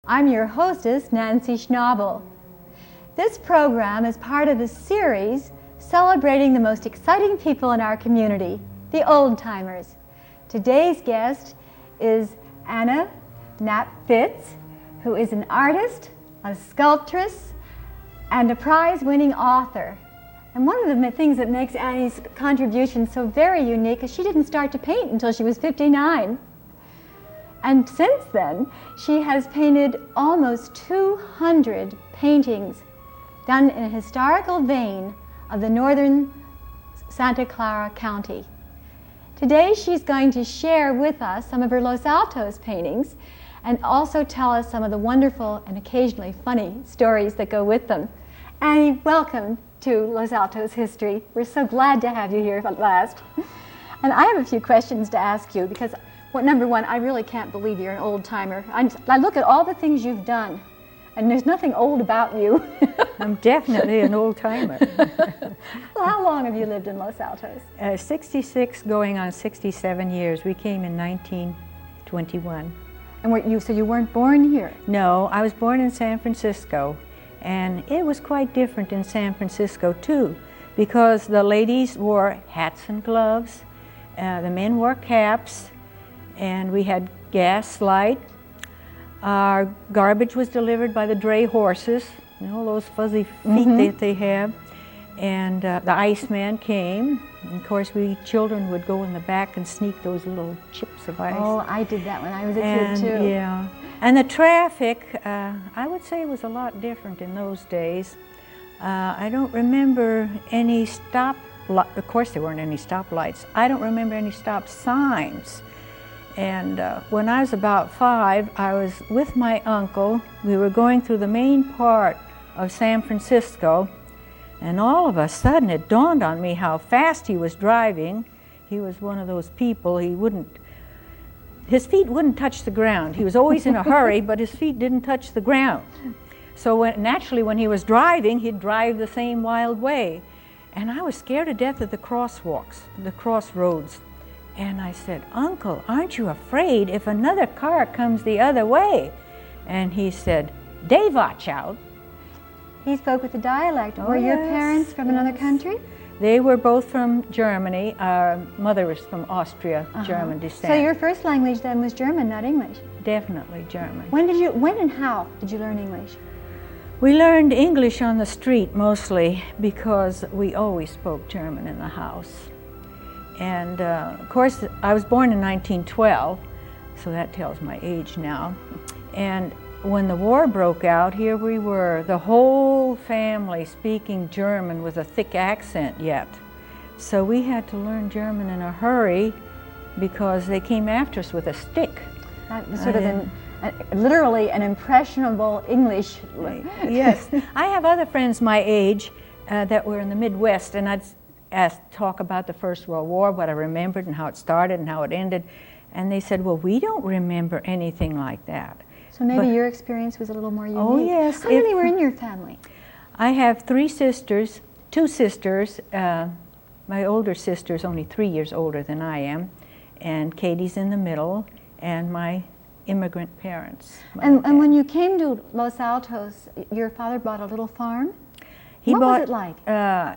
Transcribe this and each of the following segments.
I'm your hostess, Nancy Schnabel. This program is part of a series celebrating the most exciting people in our community, the old-timers. Today's guest is Anna Knapp Fitz, who is an artist, a sculptress, and a prize-winning author. And one of the things that makes Annie's contribution so very unique is she didn't start to paint until she was 59. And since then, she has painted almost 200 paintings done in a historical vein of the northern Santa Clara County. Today, she's going to share with us some of her Los Altos paintings and also tell us some of the wonderful and occasionally funny stories that go with them. Annie, welcome to Los Altos History. We're so glad to have you here at last. And I have a few questions to ask you because well, number one, I really can't believe you're an old-timer. I look at all the things you've done, and there's nothing old about you. I'm definitely an old-timer. Well, how long have you lived in Los Altos? 66 going on 67 years. We came in 1921. And so you weren't born here? No, I was born in San Francisco, and it was quite different in San Francisco, too, because the ladies wore hats and gloves, the men wore caps, and we had gas light. Our garbage was delivered by the dray horses, you know, those fuzzy feet that they have. And the Iceman came. And of course, we children would go in the back and sneak those little chips of ice. Oh, I did that when I was a kid, too. Yeah. And the traffic, I would say, was a lot different in those days. I don't remember any stop, of course there weren't any stoplights. I don't remember any stop signs. And when I was about 5, I was with my uncle. We were going through the main part of San Francisco, and all of a sudden it dawned on me how fast he was driving. He was one of those people, his feet wouldn't touch the ground. He was always in a hurry, but his feet didn't touch the ground. So naturally when he was driving, he'd drive the same wild way. And I was scared to death of the crosswalks, the crossroads. And I said, "Uncle, aren't you afraid if another car comes the other way?" And he said, "They watch out." He spoke with a dialect. Oh, Were your yes, parents from another country? They were both from Germany. Our mother was from Austria, German descent. So your first language then was German, not English? Definitely German. When and how did you learn English? We learned English on the street mostly because we always spoke German in the house. And of course, I was born in 1912, so that tells my age now. And when the war broke out, here we were, the whole family speaking German with a thick accent yet. So we had to learn German in a hurry because they came after us with a stick. That was sort of literally an impressionable English. Yes. I have other friends my age that were in the Midwest, and I'd talk about the First World War, what I remembered and how it started and how it ended. And they said, "Well, we don't remember anything like that." So maybe your experience was a little more unique. Oh, yes. How many were in your family? I have 3 sisters, 2 sisters. My older sister's only 3 years older than I am, and Katie's in the middle, and my immigrant parents. And when you came to Los Altos, your father bought a little farm? What was it like?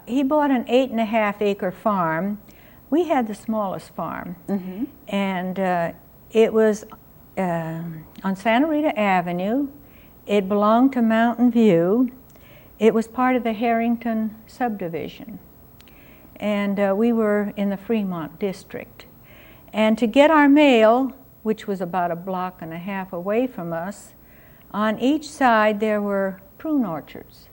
He bought an 8.5-acre farm. We had the smallest farm, and it was on Santa Rita Avenue. It belonged to Mountain View. It was part of the Harrington subdivision. and we were in the Fremont district. And to get our mail, which was about a block and a half away from us, on each side there were prune orchards.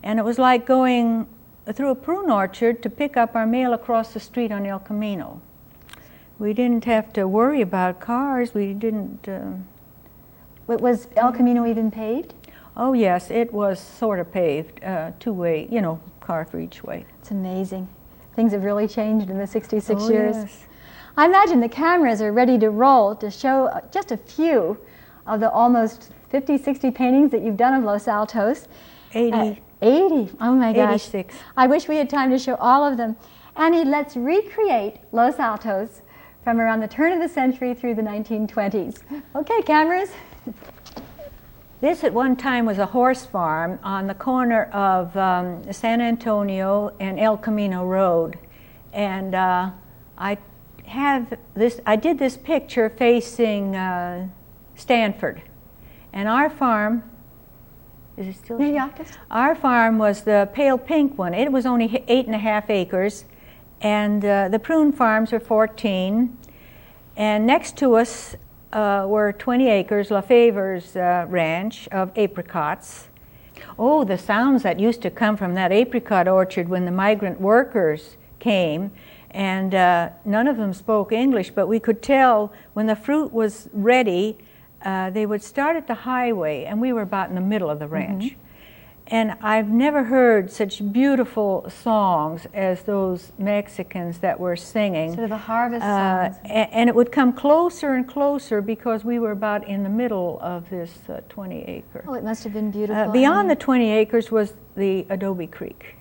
And it was like going through a prune orchard to pick up our mail across the street on El Camino. We didn't have to worry about cars. We didn't... Was El Camino even paved? Oh yes, it was sort of paved, two-way, you know, car for each way. It's amazing. Things have really changed in the 66 years. Yes. I imagine the cameras are ready to roll to show just a few of the almost 50, 60 paintings that you've done of Los Altos. 80. 80, oh my gosh. 86. I wish we had time to show all of them. Annie, let's recreate Los Altos from around the turn of the century through the 1920s. Okay, cameras. This at one time was a horse farm on the corner of San Antonio and El Camino Road. And I did this picture facing Stanford. And our farm, is it still? Yeah. Our farm was the pale pink one. It was only 8.5 acres. And the prune farms were 14. And next to us were 20 acres, LaFavor's ranch of apricots. Oh, the sounds that used to come from that apricot orchard when the migrant workers came, and none of them spoke English, but we could tell when the fruit was ready, they would start at the highway, and we were about in the middle of the ranch. Mm-hmm. And I've never heard such beautiful songs as those Mexicans that were singing. Sort of the harvest songs. And it would come closer and closer because we were about in the middle of this 20 acre. Oh, it must have been beautiful. Beyond the 20 acres was the Adobe Creek.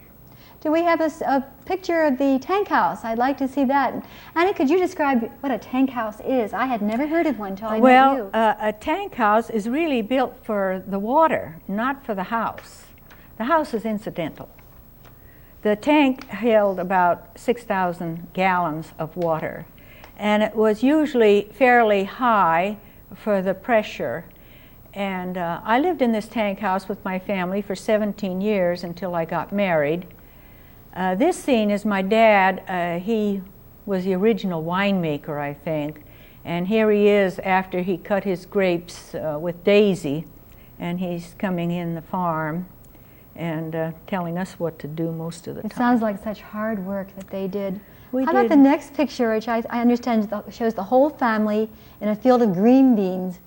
Do we have a picture of the tank house? I'd like to see that. Annie, could you describe what a tank house is? I had never heard of one until I met you. Well, a tank house is really built for the water, not for the house. The house is incidental. The tank held about 6,000 gallons of water, and it was usually fairly high for the pressure. And I lived in this tank house with my family for 17 years until I got married. This scene is my dad. He was the original winemaker, I think. And here he is after he cut his grapes with Daisy, and he's coming in the farm and telling us what to do most of the time. It sounds like such hard work that they did. We How did. about the next picture, which I understand shows the whole family in a field of green beans?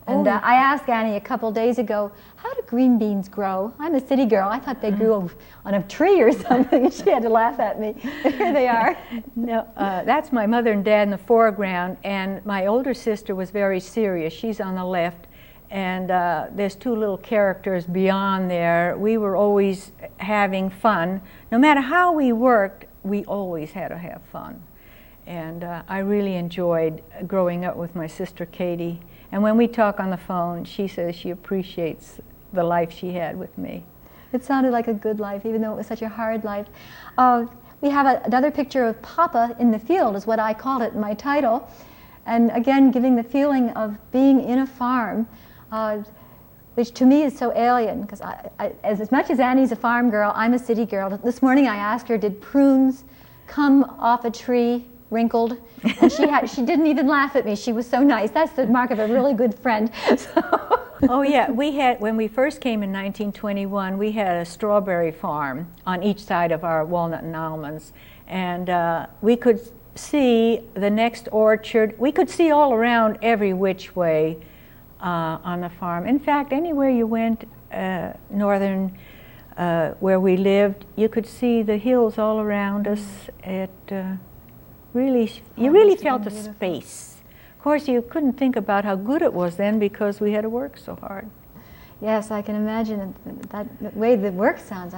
And I asked Annie a couple days ago, how do green beans grow? I'm a city girl. I thought they grew on a tree or something. She had to laugh at me. But here they are. No, that's my mother and dad in the foreground, and my older sister was very serious. She's on the left. And there's two little characters beyond there. We were always having fun. No matter how we worked, we always had to have fun. And I really enjoyed growing up with my sister Katie. And when we talk on the phone, she says she appreciates the life she had with me. It sounded like a good life, even though it was such a hard life. We have another picture of Papa in the field, is what I called it in my title. And again, giving the feeling of being in a farm, which to me is so alien, because as much as Annie's a farm girl, I'm a city girl. This morning I asked her, did prunes come off a tree wrinkled? And she didn't even laugh at me. She was so nice. That's the mark of a really good friend. So. Oh yeah, when we first came in 1921, we had a strawberry farm on each side of our walnut and almonds, and we could see the next orchard. We could see all around every which way on the farm. In fact, anywhere you went, northern where we lived, you could see the hills all around us. You really felt a space. Of course, you couldn't think about how good it was then because we had to work so hard. Yes, I can imagine that way the work sounds.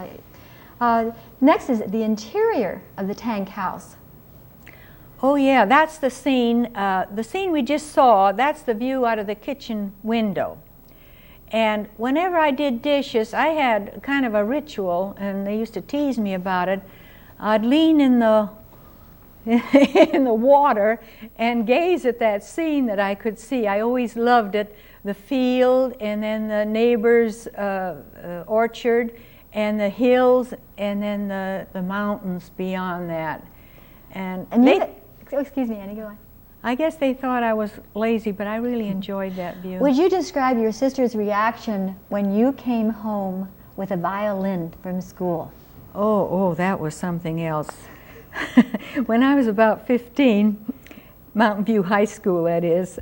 Next is the interior of the tank house. Oh yeah, that's the scene. The scene we just saw, that's the view out of the kitchen window. And whenever I did dishes, I had kind of a ritual, and they used to tease me about it. I'd lean in the water and gaze at that scene that I could see. I always loved it, the field and then the neighbor's orchard, and the hills, and then the mountains beyond that. And excuse me, Annie, go on. I guess they thought I was lazy, but I really enjoyed that view. Would you describe your sister's reaction when you came home with a violin from school? Oh, that was something else. When I was about 15, Mountain View High School, that is,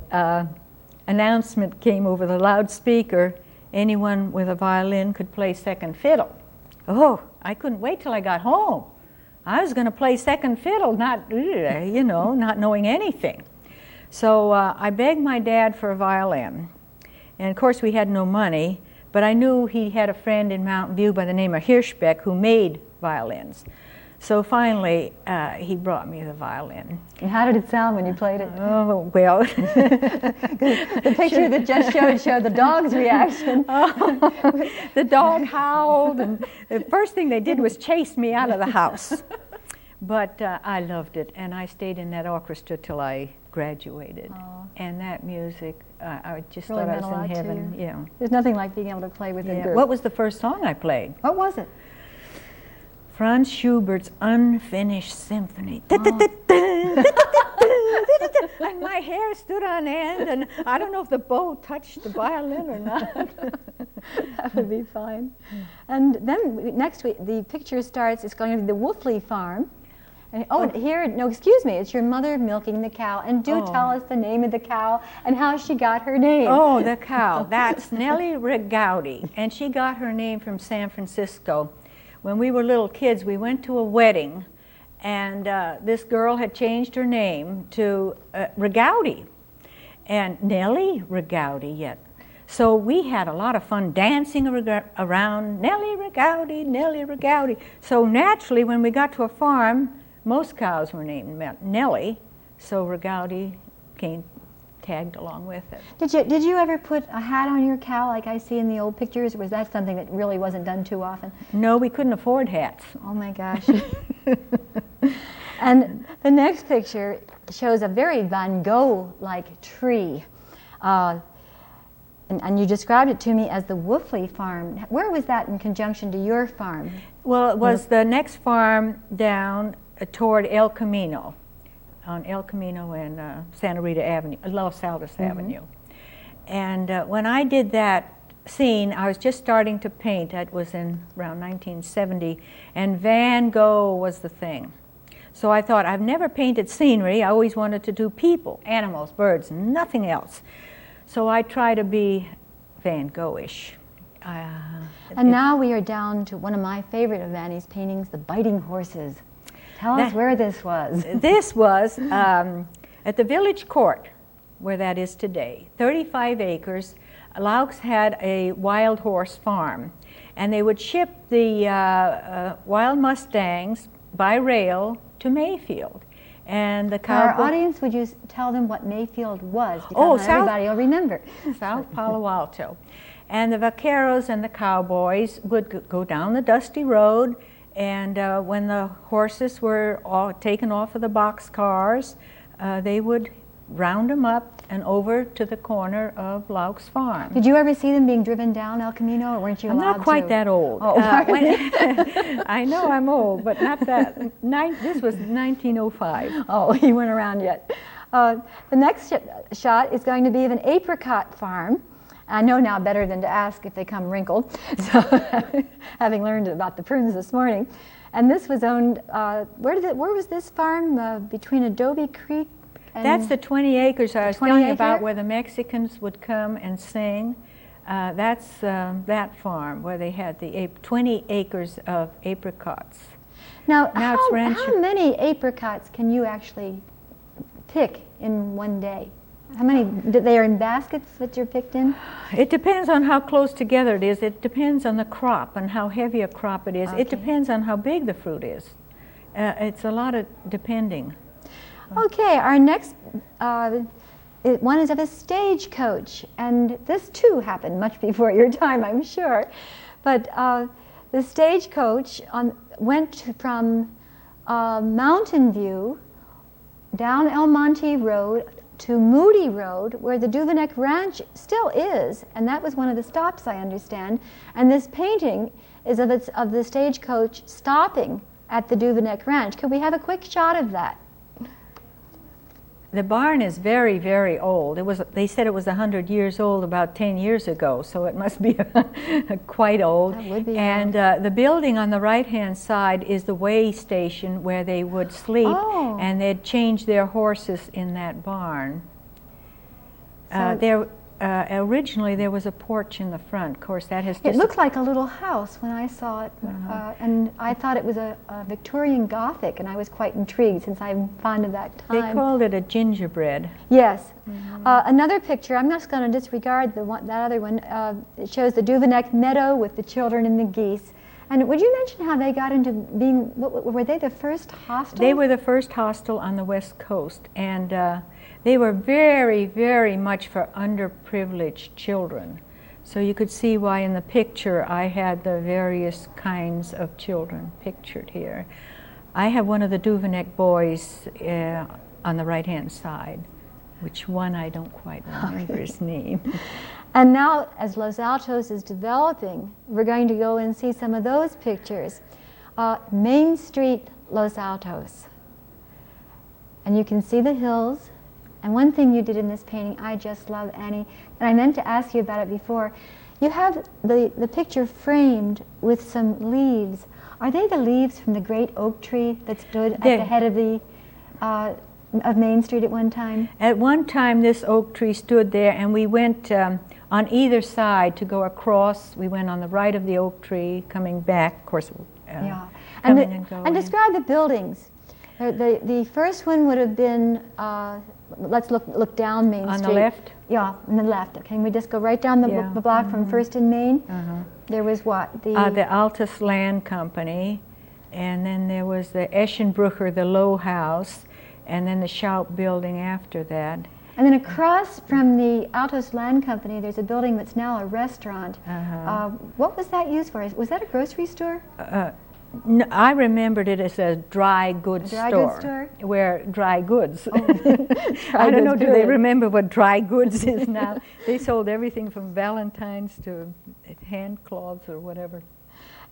announcement came over the loudspeaker, anyone with a violin could play second fiddle. Oh, I couldn't wait till I got home. I was going to play second fiddle, not knowing anything. So I begged my dad for a violin. And of course we had no money, but I knew he had a friend in Mountain View by the name of Hirschbeck who made violins. So finally, he brought me the violin. And how did it sound when you played it? Oh, well. The picture that just showed the dog's reaction. Oh, the dog howled, and the first thing they did was chase me out of the house. But I loved it, and I stayed in that orchestra till I graduated. Oh. And that music, I just Really thought I meant a was in lot to heaven. you. Yeah. There's nothing like being able to play with a Yeah. group. What was the first song I played? What was it? Franz Schubert's Unfinished Symphony. And my hair stood on end, and I don't know if the bow touched the violin or not. That would be fine. And then next week, the picture starts, it's going to be the Wolfley farm. And, excuse me, it's your mother milking the cow. And do tell us the name of the cow and how she got her name. Oh, the cow. That's Nellie Rigaudy, and she got her name from San Francisco. When we were little kids, we went to a wedding, and this girl had changed her name to Rigaudy, and Nellie Rigaudy yet. So we had a lot of fun dancing around Nellie Rigaudy, Nellie Rigaudy. So naturally, when we got to a farm, most cows were named Nellie, so Rigaudy came tagged along with it. Did you ever put a hat on your cow like I see in the old pictures, or was that something that really wasn't done too often? No, we couldn't afford hats. Oh my gosh. And the next picture shows a very Van Gogh-like tree. And you described it to me as the Wolfley farm. Where was that in conjunction to your farm? Well, it was the next farm down toward El Camino, on El Camino and Santa Rita Avenue, Los Altos Avenue. And when I did that scene, I was just starting to paint. That was in around 1970, and Van Gogh was the thing. So I thought, I've never painted scenery. I always wanted to do people, animals, birds, nothing else. So I try to be Van Gogh-ish. And now we are down to one of my favorite of Annie's paintings, the biting horses. Tell us where this was. This was at the village court, where that is today. 35 acres. Laux had a wild horse farm, and they would ship the wild Mustangs by rail to Mayfield. And the For our audience, would you tell them what Mayfield was? Because not everybody will remember. South Palo Alto. And the vaqueros and the cowboys would go down the dusty road, and when the horses were all taken off of the box cars, they would round them up and over to the corner of Laux Farm. Did you ever see them being driven down El Camino, or weren't you allowed to? I'm not quite that old. Oh, I know I'm old, but not that. This was 1905. Oh, you weren't around yet. The next shot is going to be of an apricot farm. I know now better than to ask if they come wrinkled, so having learned about the prunes this morning. And this was owned, where was this farm? Between Adobe Creek and... That's the 20 acres I was telling you about, where the Mexicans would come and sing. That's that farm where they had the 20 acres of apricots. Now how many apricots can you actually pick in one day? How many? They are in baskets that you're picked in? It depends on how close together it is. It depends on the crop and how heavy a crop it is. Okay. It depends on how big the fruit is. It's a lot of depending. Okay, our next one is of a stagecoach, and this too happened much before your time, I'm sure. But the stagecoach went from Mountain View down El Monte Road to Moody Road, where the Duveneck Ranch still is, and that was one of the stops, I understand. And this painting is of the stagecoach stopping at the Duveneck Ranch. Could we have a quick shot of that? The barn is very, very old. They said it was 100 years old about 10 years ago, so it must be quite old. That would be and the building on the right-hand side is the way station where they would sleep, and they'd change their horses in that barn. Originally there was a porch in the front. Of course, that has It looked like a little house when I saw it, and I thought it was a Victorian Gothic, and I was quite intrigued since I'm fond of that time. They called it a gingerbread. Yes. Another picture, I'm not going to disregard that other one. It shows the Duveneck meadow with the children and the geese. And would you mention how they got into being, were they the first hostel? They were the first hostel on the West Coast, and they were very, very much for underprivileged children. So you could see why in the picture I had the various kinds of children pictured here. I have one of the Duveneck boys on the right-hand side, which one I don't quite remember his name. And now, as Los Altos is developing, we're going to go and see some of those pictures. Main Street, Los Altos. And you can see the hills. And one thing you did in this painting I just love, Annie, and I meant to ask you about it before. You have the picture framed with some leaves. Are they the leaves from the great oak tree that stood at the head of the of Main Street at one time? At one time this oak tree stood there, and we went on either side to go across. We went on the right of the oak tree, coming back, of course, coming and going. And describe the buildings. The first one would have been, let's look down Main Street. On the left? Yeah, on the left. Okay, can we just go right down the block from First and Main? There was what? The Altus Land Company, and then there was the Eschenbrucher, the Low House, and then the Schaup building after that. And then across from the Altos Land Company, there's a building that's now a restaurant. What was that used for? Was that a grocery store? No, I remembered it as a dry goods store. Where dry goods. I don't know, do they remember what dry goods is now? They sold everything from Valentine's to hand cloths or whatever.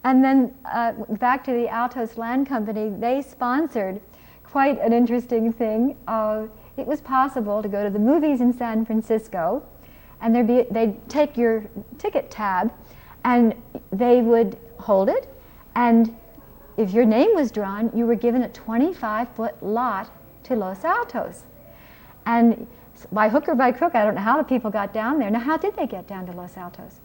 And then back to the Altos Land Company, they sponsored quite an interesting thing. It was possible to go to the movies in San Francisco, and they'd take your ticket tab, and they would hold it, and if your name was drawn, you were given a 25-foot lot to Los Altos. And by hook or by crook, I don't know how the people got down there. Now, how did they get down to Los Altos?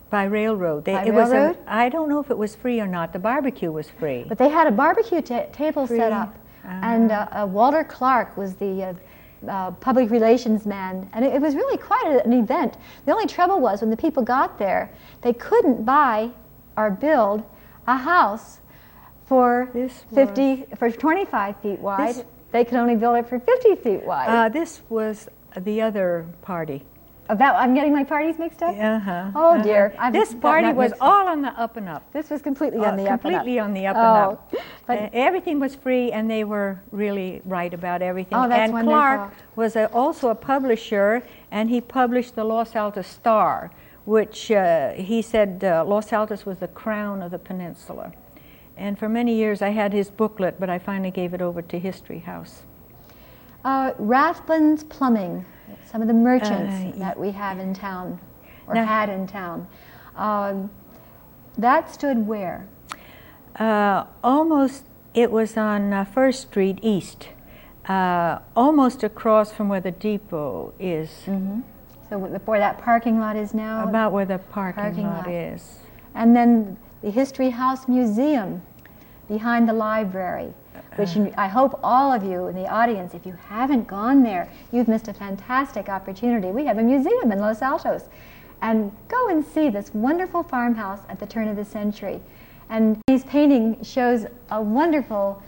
By railroad. By railroad? I don't know if it was free or not. The barbecue was free. But they had a barbecue table set up. And Walter Clark was the public relations man. And it was really quite an event. The only trouble was when the people got there, they couldn't buy or build a house for 25 feet wide. They could only build it for 50 feet wide. This was the other party. I'm getting my parties mixed up? Oh dear. This party was all on the up and up. This was completely on the up and up. Completely on the up and up. But everything was free, and they were really right about everything. Oh, that's wonderful. Clark was also a publisher, and he published the Los Altos Star, which he said Los Altos was the crown of the peninsula. And for many years I had his booklet, but I finally gave it over to History House. Rathbun's Plumbing, some of the merchants that we have in town, or had in town. That stood where? Almost, it was on 1st Street East, almost across from where the depot is. So where that parking lot is now? About where the parking lot is. And then the History House Museum behind the library, which I hope all of you in the audience, if you haven't gone there, you've missed a fantastic opportunity. We have a museum in Los Altos. And go and see this wonderful farmhouse at the turn of the century. And his painting shows a wonderful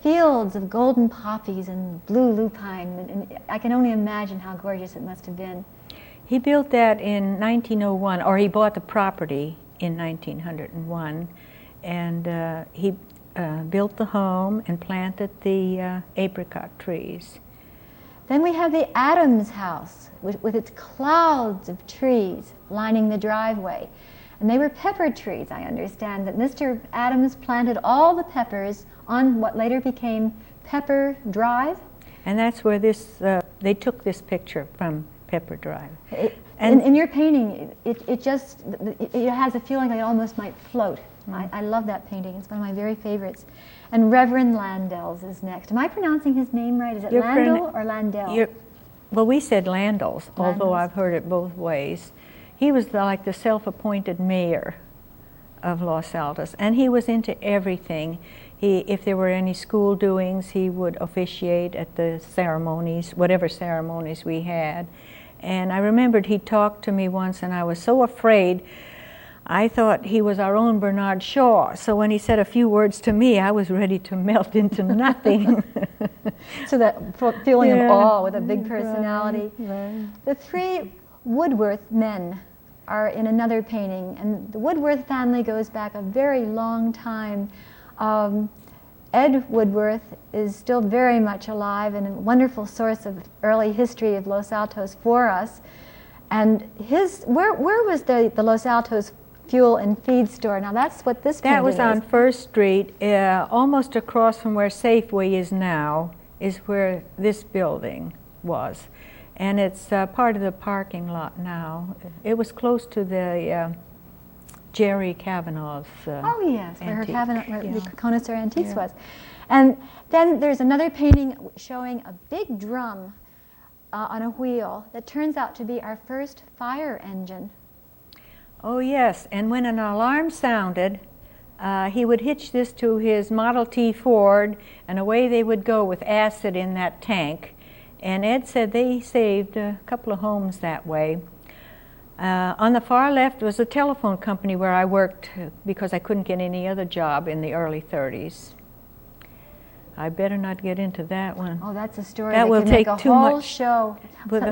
fields of golden poppies and blue lupine. And I can only imagine how gorgeous it must have been. He built that in 1901, or he bought the property in 1901, and he built the home and planted the apricot trees. Then we have the Adams house with its clouds of trees lining the driveway. And they were pepper trees, I understand, that Mr. Adams planted all the peppers on what later became Pepper Drive. And that's where they took this picture from Pepper Drive. In your painting, it has a feeling like it almost might float. I love that painting. It's one of my very favorites. And Reverend Landels is next. Am I pronouncing his name right? Is it Landel or Landell? Well, we said Landels, although I've heard it both ways. He was like the self-appointed mayor of Los Altos, and he was into everything. If there were any school doings, he would officiate at the ceremonies, whatever ceremonies we had. And I remembered he talked to me once, and I was so afraid. I thought he was our own Bernard Shaw. So when he said a few words to me, I was ready to melt into nothing. So that feeling of awe with a big personality. Right. The three Woodworth men are in another painting, and the Woodworth family goes back a very long time. Ed Woodworth is still very much alive and a wonderful source of early history of Los Altos for us. And where was the Los Altos fuel and feed store? Now that's what this painting is. That was on First Street, almost across from where Safeway is now, is where this building was. And it's part of the parking lot now. It was close to the Jerry Kavanaugh's oh yes, where her Kavanaugh, the Connoisseur Antiques was. And then there's another painting showing a big drum on a wheel that turns out to be our first fire engine. Oh yes, and when an alarm sounded, he would hitch this to his Model T Ford, and away they would go with acid in that tank. And Ed said they saved a couple of homes that way. On the far left was a telephone company where I worked because I couldn't get any other job in the early 30s. I better not get into that one. Oh, that's a story that will take make a too whole much. show.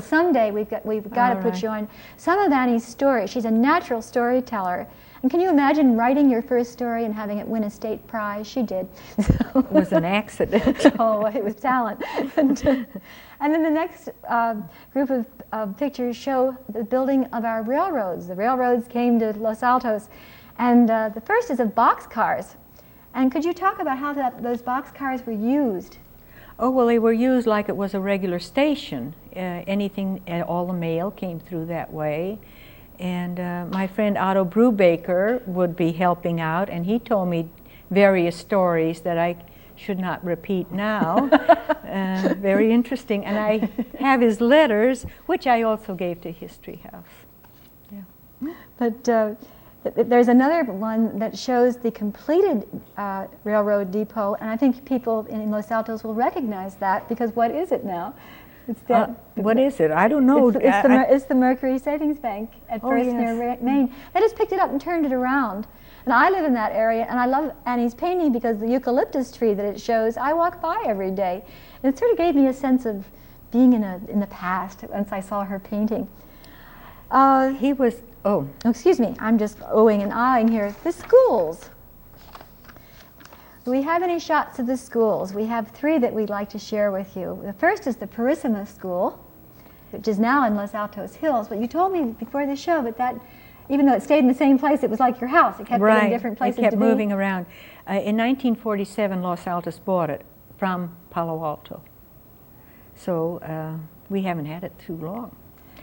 Someday we've got to put you on some of Annie's stories. She's a natural storyteller. And can you imagine writing your first story and having it win a state prize? She did. It was an accident. Oh, it was talent. And then the next group of pictures show the building of our railroads. The railroads came to Los Altos. And the first is of boxcars. And could you talk about how those boxcars were used? Oh, well, they were used like it was a regular station. All the mail came through that way. And my friend Otto Brubaker would be helping out, and he told me various stories that I should not repeat now. Very interesting. And I have his letters, which I also gave to History House. Yeah. But there's another one that shows the completed railroad depot, and I think people in Los Altos will recognize that, because what is it now? It's what is it? I don't know. It's the Mercury Savings Bank at First near Maine. They just picked it up and turned it around. And I live in that area, and I love Annie's painting because the eucalyptus tree that it shows, I walk by every day. And it sort of gave me a sense of being in the past once I saw her painting. Excuse me, I'm just oohing and ahhing here. The schools. Do we have any shots of the schools? We have three that we'd like to share with you. The first is the Purissima School, which is now in Los Altos Hills. But you told me before the show that even though it stayed in the same place, it was like your house. It kept getting different places to be. It kept moving around. In 1947, Los Altos bought it from Palo Alto. So we haven't had it too long.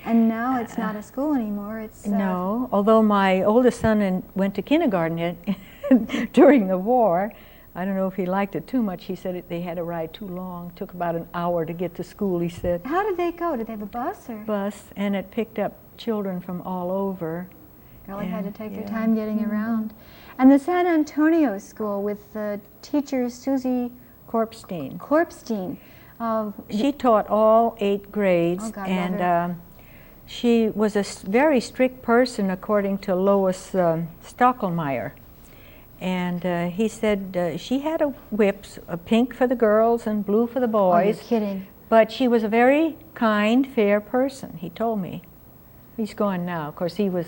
And now it's not a school anymore. It's no, although my oldest son went to kindergarten during the war. I don't know if he liked it too much. He said they had to ride too long. It took about an hour to get to school, he said. How did they go? Did they have a bus? Bus, and it picked up children from all over. Really had to take their time getting around. And the San Antonio School with the teacher Susie Korpstein. She taught all 8 grades, oh, God, and she was a very strict person, according to Lois Stockelmeyer. And he said she had whips, a pink for the girls and blue for the boys. Oh, you're kidding. But she was a very kind, fair person, he told me. He's gone now. Of course, he was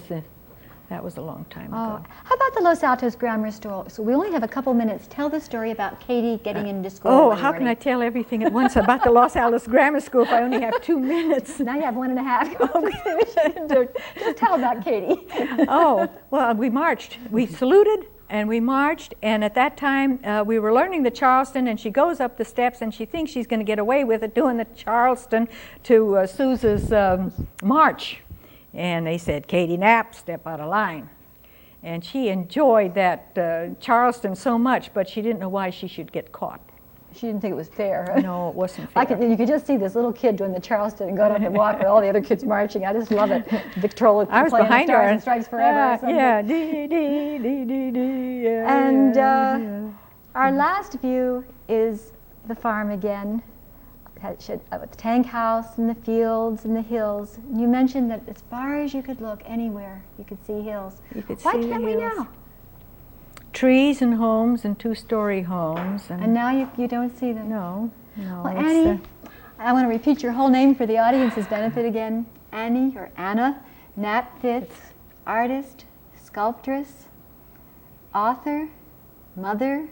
That was a long time Oh, ago. how about the Los Altos Grammar School? So we only have a couple minutes. Tell the story about Katie getting into school. Oh, one how can I morning. tell everything at once about the Los Altos Grammar School if I only have 2 minutes? Now you have 1.5. Just tell about Katie. Oh, well, we marched. We saluted and we marched, and at that time we were learning the Charleston, and she goes up the steps and she thinks she's going to get away with it doing the Charleston to Sousa's march. And they said, Katie Knapp, step out of line. And she enjoyed that Charleston so much, but she didn't know why she should get caught. She didn't think it was fair. No, it wasn't fair. You could just see this little kid doing the Charleston and going up and walk with all the other kids marching. I just love it. Victrola I was playing behind the Stars her. and Stripes Forever. Or something. Yeah, dee, dee, dee, dee, dee, yeah, And yeah. our last view is the farm again, with the tank house and the fields and the hills. You mentioned that as far as you could look anywhere, you could see hills. You could Why see the can't we hills. now? Trees and homes and two-story homes. And now you don't see them. No, no. Well, it's, Annie, I want to repeat your whole name for the audience's benefit again. Annie, or Anna, Knapp Fitz, artist, sculptress, author, mother,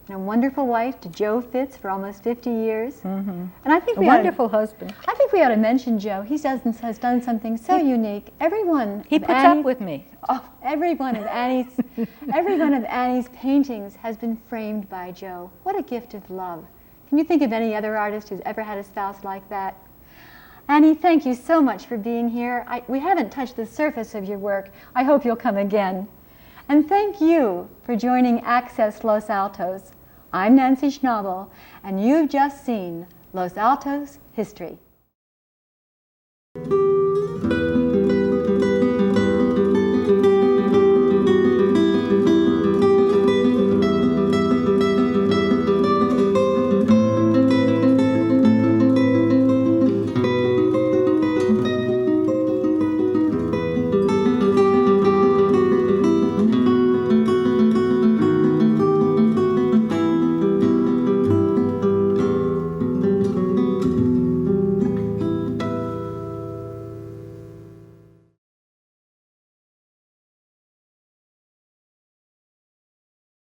and a wonderful wife to Joe Fitz for almost 50 years. mm-hmm. And I think A wonderful husband. I think we ought to mention Joe. He has done something so unique. Everyone He of puts Annie- up with me. Oh, every one of Annie's paintings has been framed by Joe. What a gift of love. Can you think of any other artist who's ever had a spouse like that? Annie, thank you so much for being here. We haven't touched the surface of your work. I hope you'll come again. And thank you for joining Access Los Altos. I'm Nancy Schnabel, and you've just seen Los Altos History.